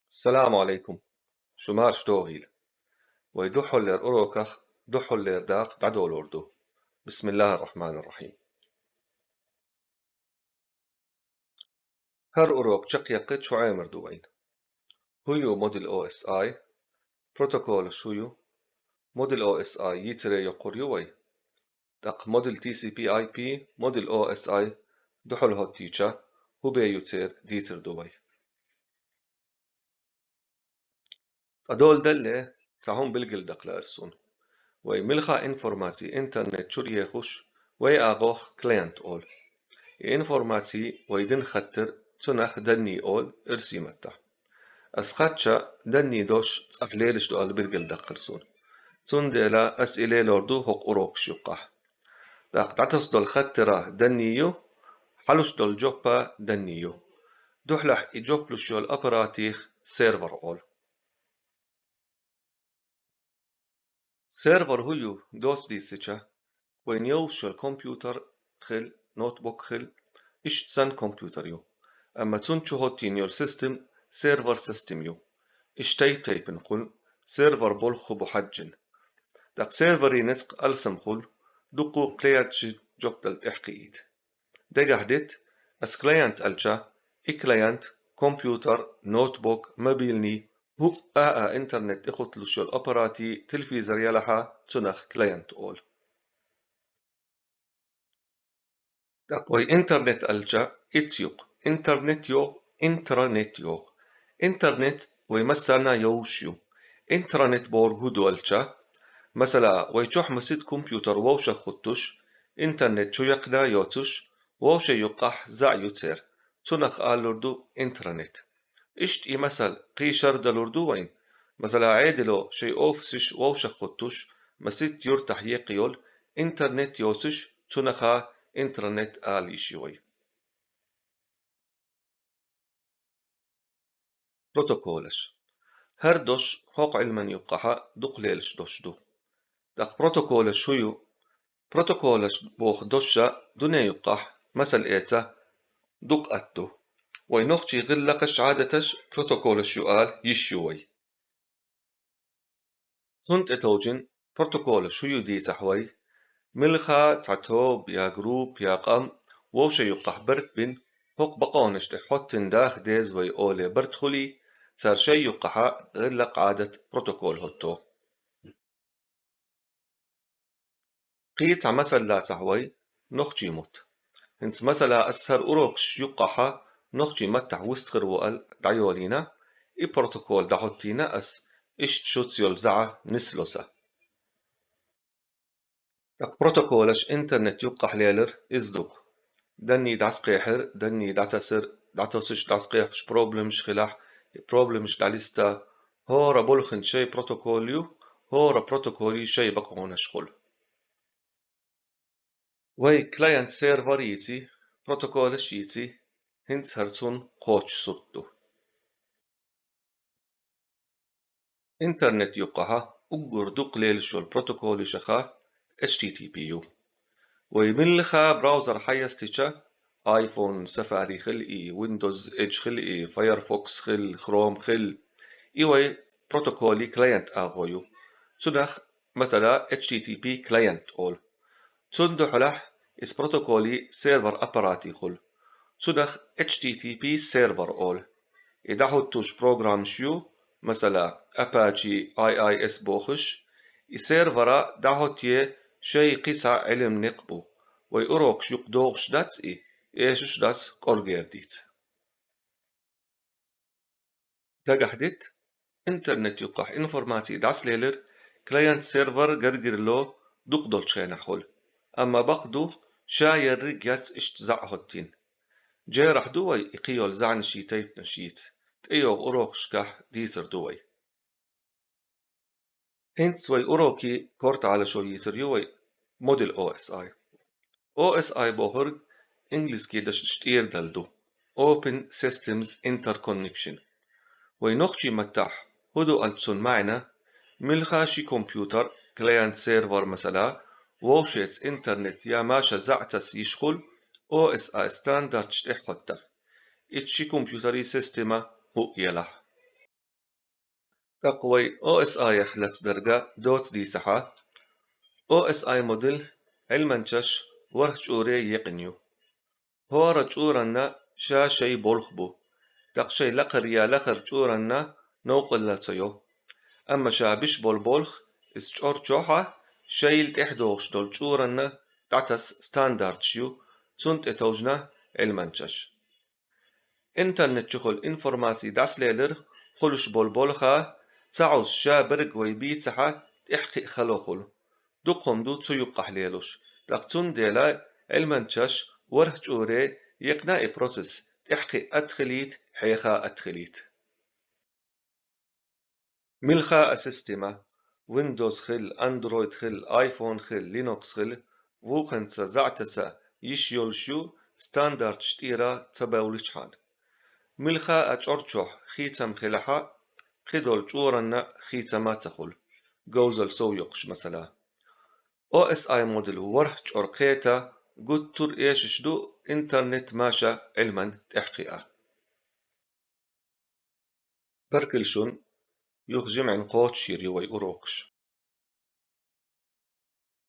السلام عليكم. شمار شتوغيل ويدحل لير أوروكخ دحل لير داق دعدول أردو. بسم الله الرحمن الرحيم. هر أوروك شق يقت شو عامر دوين. هيو موديل أو اس آي بروتوكول شويو موديل أو اس آي يتري يقور يوي داق موديل تي سي بي آي بي موديل أو اس آي دحل هوتيشا هو بيوتير ديتر دوي. أدول دلة تعهم بالقل دق لأرسون ويملخا انفورماتي انترنت شور يخش ويأغوخ كلينت أول إنفورماتي ويدن خطر تنخ دني أول إرسي متى أسخاتشا دني دوش تفليلش دو البرقل دقرسون تندلا أسئلة لوردو هق أروك شقح داق تعتص دول خطرة دنيو حلوش دول جوبا دنيو دحلح إجوبلوش يول أبراتيخ سيرفر أول سيرفر هيو دوس دي سيتشا وين يوشل كمبيوتر خل نوت بوك خل إش تسان كمبيوتر يو أما تنشو هوتين يور سيستم سيرفر سيستم يو إش تيبن خل سيرفر بول خبو حجن داق سيرفري نسق ألسم خل دقو كلياتش جوبدل إحقيت دقهدت أس كليانت ألشا إي كليانت كمبيوتر نوت بوك مبيلني هو انترنت اخوت لشو الأبراتي تلفزر يلحا تنخ كليانت أول دقوي انترنت ألجا إتيوق انترنت يوغ انترنت يوغ انترنت ويمسرنا يوشيو انترنت بور هدو ألجا مثلا ويشوح مسيد كمبيوتر ووشا خطوش انترنت شو يقنا يوتوش ووشا يقح زع يوتر تنخ آلوردو انترنت اشت اي مثل قيشر دالوردو وين مثلا عادلو شي اوفسش ووشا خطوش مسيد يرتح يقيول انترنت يوتوش تنخا انترنت آل إشيوي بروتوكولش هر دوش هوق علما يقحا دقليلش دوش دو دق بروتوكولش هيو بروتوكولش بوخ دوشا دنيا يقح مثل إيتا دق أتو وينوخشي غلقش عادتش بروتوكولش يقال يشيوي سنت اتوجن بروتوكولش هيو دي تحوي ملخا تعتو بيا جروب يا قم ووش يقح برت بن هوق بقونش تحطن داخ ديز وي أولي برتخلي صار شي يقحا غلق عادة بروتوكول هوتو قيت مثل لا تعوي نخجي موت هنس مثلا أسهر أوروكش يقحا نخجي متح وستغر وقال دعيولينا إي بروتوكول دعوتينا أس إشت شوتيول زعا نسلوسا دق بروتوكولش إنترنت يقح ليلر إزدوق دني دعس قيحر دني دعتسر دعتوسش دعس قيحش بروبلمش خلاح بروبلمش دعليستا هورا بولخن شي بروتوكوليو هورا بروتوكولي شي بقونش خل وي كلاينت سيرفر يتي بروتوكولش يتي هنت هرتون قوش سطو انترنت يقها اقر دق ليلشو البروتوكولي شخا HTTP ويملخا براوزر حيستيشا ايفون سفاري خلقي ويندوز ايدج خلقي فايرفوكس خل كروم خل ايوي بروتوكولي كلاينت اغويو تنخ مثلا HTTP كلاينت اول تندو حلح اس بروتوكولي سيرفر اباراتي خل تنخ HTTP سيرفر اول يدحو توش بروجرام شيو مثلا اباتشي اي اس بوخش السيرفرا دحو تيه شي قصة علم نقبو ويقروك شيق دوغش داتس ايشش داتس قرقيرديت دقحدت انترنت يقح انفورماتي داس ليلر كلاينت سيرفر قرقر لو دق دول شينا حول اما بقدو شاير رقياس اشتزع هوتين جي راح دوي اقيول زعن شيتيت نشيت تأيو أوروك شكح ديتر دوي انت سوي أوروكي كورت على شو يتر يوي موديل او اس اي او اس اي بوهرج انجلس كي دش تشتير دلدو Open Systems Interconnection وينخشي متاح هدو ألتسون معنا ملخاشي كمبيوتر كلاينت سيرفر مثلا ووشيتس انترنت يا ماشا زعتس يشغل او اس اي ستاندرد شتح حتى اتشي كمبيوتري سيستما هو يلح تقوي OSI يخلت درجة دوت دي سحة OSI موديل علمنشش ورش أوري يقنيو هو رجورنا شا شي بولخبو تقشي لقر يا لقر جورنا نوقل لتيو أما شا بش بولخ استشور جوحة شيل تحدوش دول جورنا تعتس ستاندارد شيو سنت اتوجنا علمنشش انترنت شخل انفورماسي داس ليلر خلش بولخا تعوز شا برق ويبيت سحا تحقي خلوخل دقهم دو تسيق ليلوش دقتون ديلا علمنشش ورهج أوري يقناي بروسيس تحقي أدخليت حيخا أدخليت ملخا أسيستما ويندوز خل أندرويد خل آيفون خل لينوكس خل ووخنسا زعتسا يشيولشو ستاندرد شتيرا تباولش حال ملخا أجورجوح خيتم خلحا خدول جورنا خيتما تخل جوزل سويقش مثلا OSI موديل ورح جورقيتا قد تر إيش شدو إنترنت ماشا علما تحقيقا بركلشون يخجم عن قوت شيري وي أوروكش